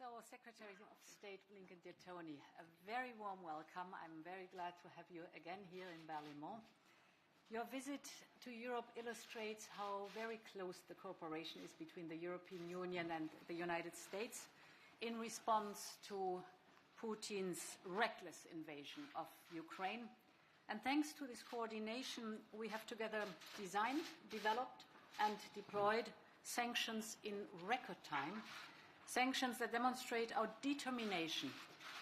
So, Secretary of State Blinken, dear Tony, a very warm welcome. I'm very glad to have you again here in Berlaymont. Your visit to Europe illustrates how very close the cooperation is between the European Union and the United States in response to Putin's reckless invasion of Ukraine. And thanks to this coordination, we have together designed, developed, and deployed sanctions in record time, sanctions that demonstrate our determination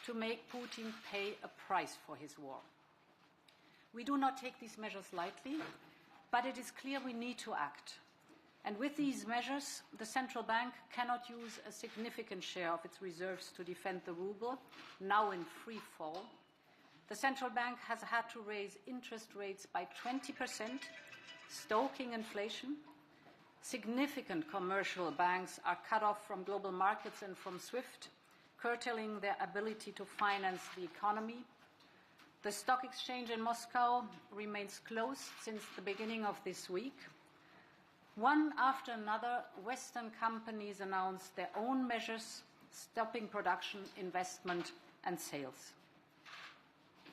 to make Putin pay a price for his war. We do not take these measures lightly, but it is clear we need to act. And with these measures, the central bank cannot use a significant share of its reserves to defend the ruble, now in free fall. The central bank has had to raise interest rates by 20%, stoking inflation. Significant commercial banks are cut off from global markets and from SWIFT, curtailing their ability to finance the economy. The stock exchange in Moscow remains closed since the beginning of this week. One after another, Western companies announced their own measures, stopping production, investment, and sales.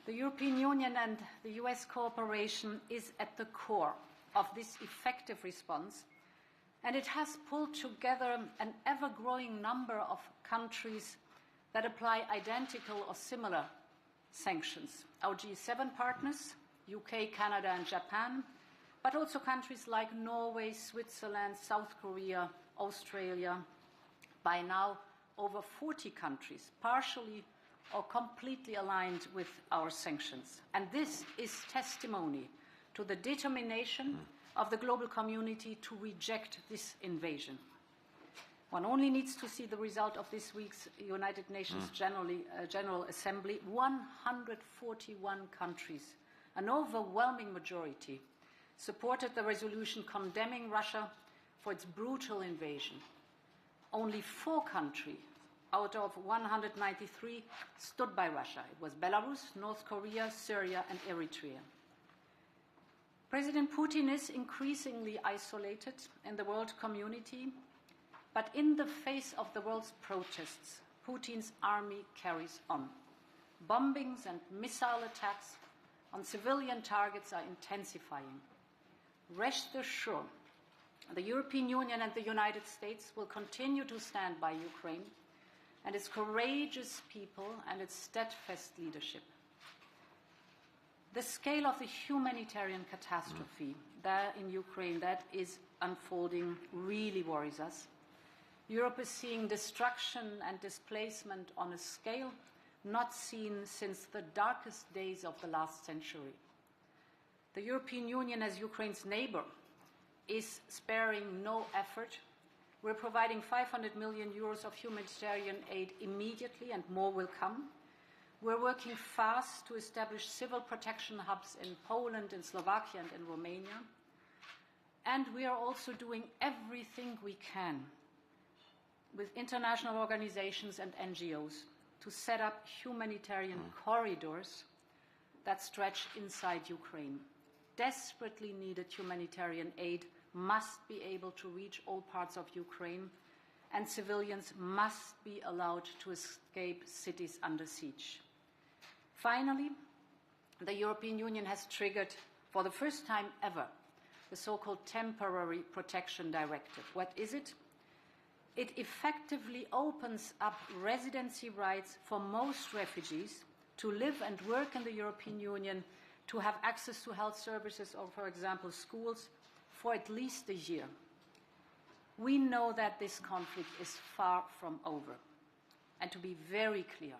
The European Union and the US cooperation is at the core of this effective response, and it has pulled together an ever-growing number of countries that apply identical or similar sanctions. Our G7 partners, UK, Canada, and Japan, but also countries like Norway, Switzerland, South Korea, Australia. By now, over 40 countries, partially or completely aligned with our sanctions. And this is testimony to the determination of the global community to reject this invasion. One only needs to see the result of this week's United Nations General Assembly. 141 countries, an overwhelming majority, supported the resolution condemning Russia for its brutal invasion. Only 4 countries out of 193 stood by Russia. It was Belarus, North Korea, Syria, and Eritrea. President Putin is increasingly isolated in the world community, but in the face of the world's protests, Putin's army carries on. Bombings and missile attacks on civilian targets are intensifying. Rest assured, the European Union and the United States will continue to stand by Ukraine and its courageous people and its steadfast leadership. The scale of the humanitarian catastrophe there in Ukraine that is unfolding really worries us. Europe is seeing destruction and displacement on a scale not seen since the darkest days of the last century. The European Union, as Ukraine's neighbor, is sparing no effort. We're providing 500 million euros of humanitarian aid immediately, and more will come. We're working fast to establish civil protection hubs in Poland, in Slovakia, and in Romania. And we are also doing everything we can with international organizations and NGOs to set up humanitarian corridors that stretch inside Ukraine. Desperately needed humanitarian aid must be able to reach all parts of Ukraine, and civilians must be allowed to escape cities under siege. Finally, the European Union has triggered, for the first time ever, the so-called Temporary Protection Directive. What is it? It effectively opens up residency rights for most refugees to live and work in the European Union, to have access to health services or, for example, schools, for at least a year. We know that this conflict is far from over. And to be very clear,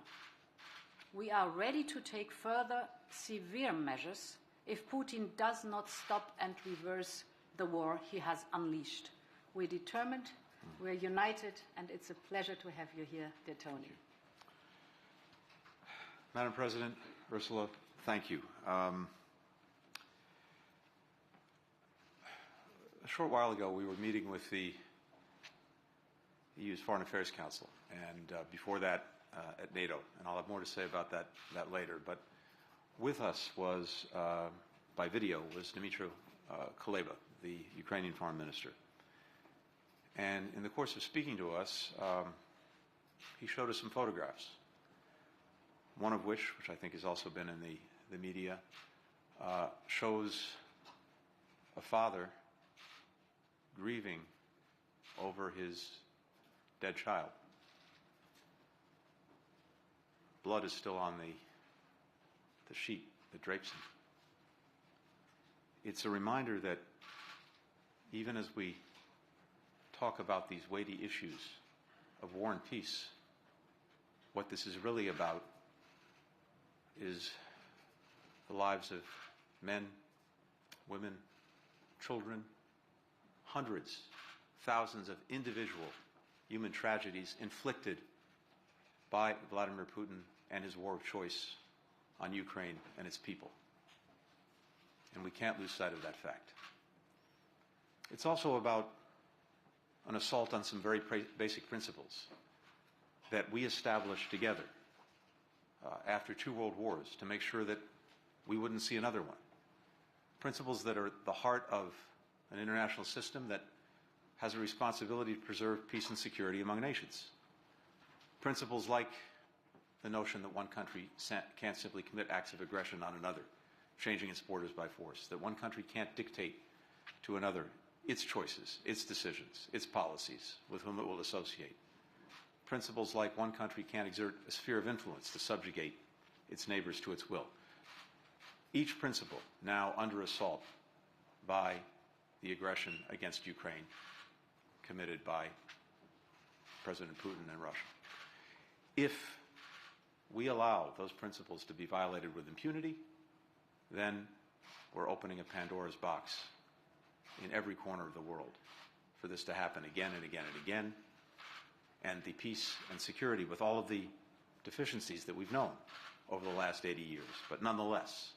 we are ready to take further severe measures if Putin does not stop and reverse the war he has unleashed. We're determined, we're united, and it's a pleasure to have you here, dear Tony. Madam President, Ursula, thank you. A short while ago, we were meeting with the EU's Foreign Affairs Council, and before that, at NATO, and I'll have more to say about that later. But with us was, by video, was Dmytro Kuleba, the Ukrainian Foreign Minister. And in the course of speaking to us, he showed us some photographs, one of which I think has also been in the media, shows a father grieving over his dead child. Blood is still on the sheet that drapes him. It's a reminder that even as we talk about these weighty issues of war and peace, what this is really about is the lives of men, women, children, hundreds, thousands of individual human tragedies inflicted by Vladimir Putin and his war of choice on Ukraine and its people. And we can't lose sight of that fact. It's also about an assault on some very basic principles that we established together after 2 world wars to make sure that we wouldn't see another one. Principles that are at the heart of an international system that has a responsibility to preserve peace and security among nations. Principles like the notion that one country can't simply commit acts of aggression on another, changing its borders by force, that one country can't dictate to another its choices, its decisions, its policies, with whom it will associate. Principles like one country can't exert a sphere of influence to subjugate its neighbors to its will. Each principle now under assault by the aggression against Ukraine committed by President Putin and Russia. If we allow those principles to be violated with impunity, then we're opening a Pandora's box in every corner of the world for this to happen again and again and again, and the peace and security with all of the deficiencies that we've known over the last 80 years. But nonetheless,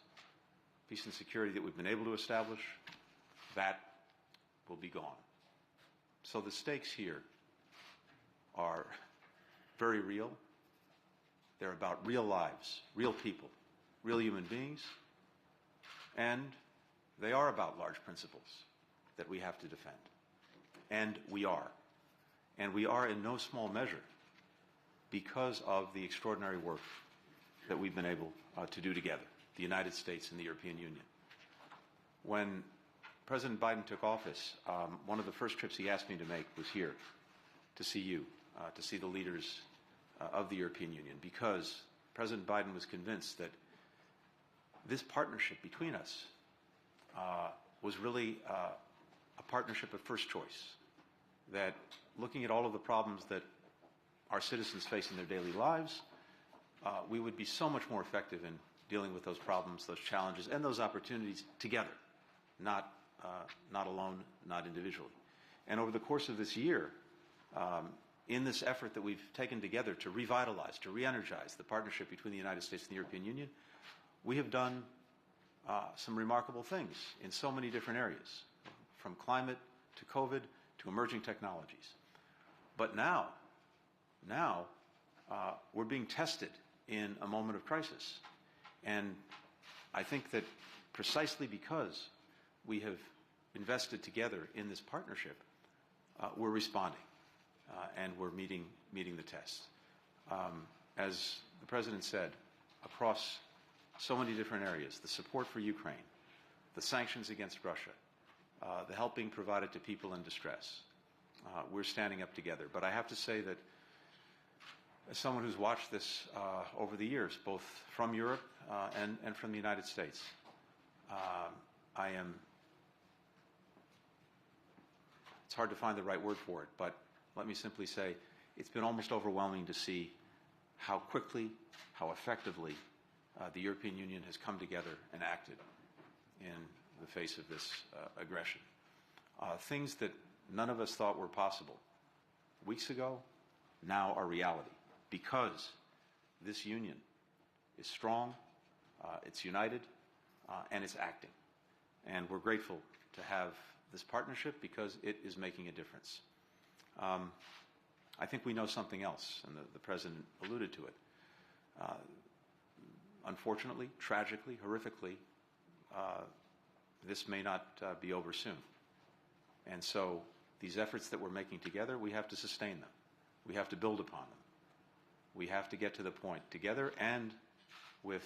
peace and security that we've been able to establish, that will be gone. So the stakes here are very real. They're about real lives, real people, real human beings, and they are about large principles that we have to defend. And we are. And we are in no small measure because of the extraordinary work that we've been able to do together, the United States and the European Union. When President Biden took office, one of the first trips he asked me to make was here, to see you, to see the leaders of the European Union, because President Biden was convinced that this partnership between us was really a partnership of first choice, that looking at all of the problems that our citizens face in their daily lives, we would be so much more effective in dealing with those problems, those challenges, and those opportunities together, not alone, not individually. And over the course of this year, in this effort that we've taken together to revitalize, to re-energize the partnership between the United States and the European Union, we have done some remarkable things in so many different areas, from climate to COVID to emerging technologies. But now we're being tested in a moment of crisis. And I think that precisely because we have invested together in this partnership, we're responding and we're meeting the test. As the President said, across so many different areas, the support for Ukraine, the sanctions against Russia, the help being provided to people in distress, we're standing up together. But I have to say that as someone who's watched this over the years, both from Europe and from the United States, it's hard to find the right word for it, but let me simply say it's been almost overwhelming to see how quickly, how effectively the European Union has come together and acted in the face of this aggression. Things that none of us thought were possible weeks ago now are reality, because this union is strong, it's united, and it's acting. And we're grateful to have this partnership because it is making a difference. I think we know something else, and the President alluded to it. Unfortunately, tragically, horrifically, this may not be over soon. And so these efforts that we're making together, we have to sustain them. We have to build upon them. We have to get to the point, together and with,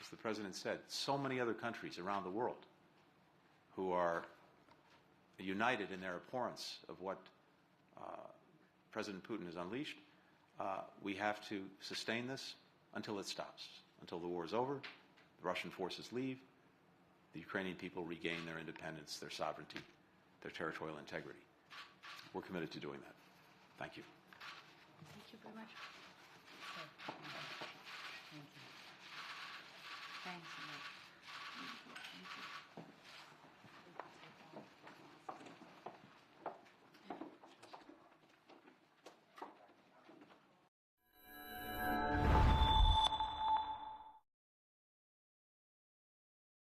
as the President said, so many other countries around the world who are united in their abhorrence of what President Putin has unleashed. We have to sustain this until it stops, until the war is over, the Russian forces leave, the Ukrainian people regain their independence, their sovereignty, their territorial integrity. We're committed to doing that. Thank you. Thank you very much. Thank you. Thanks.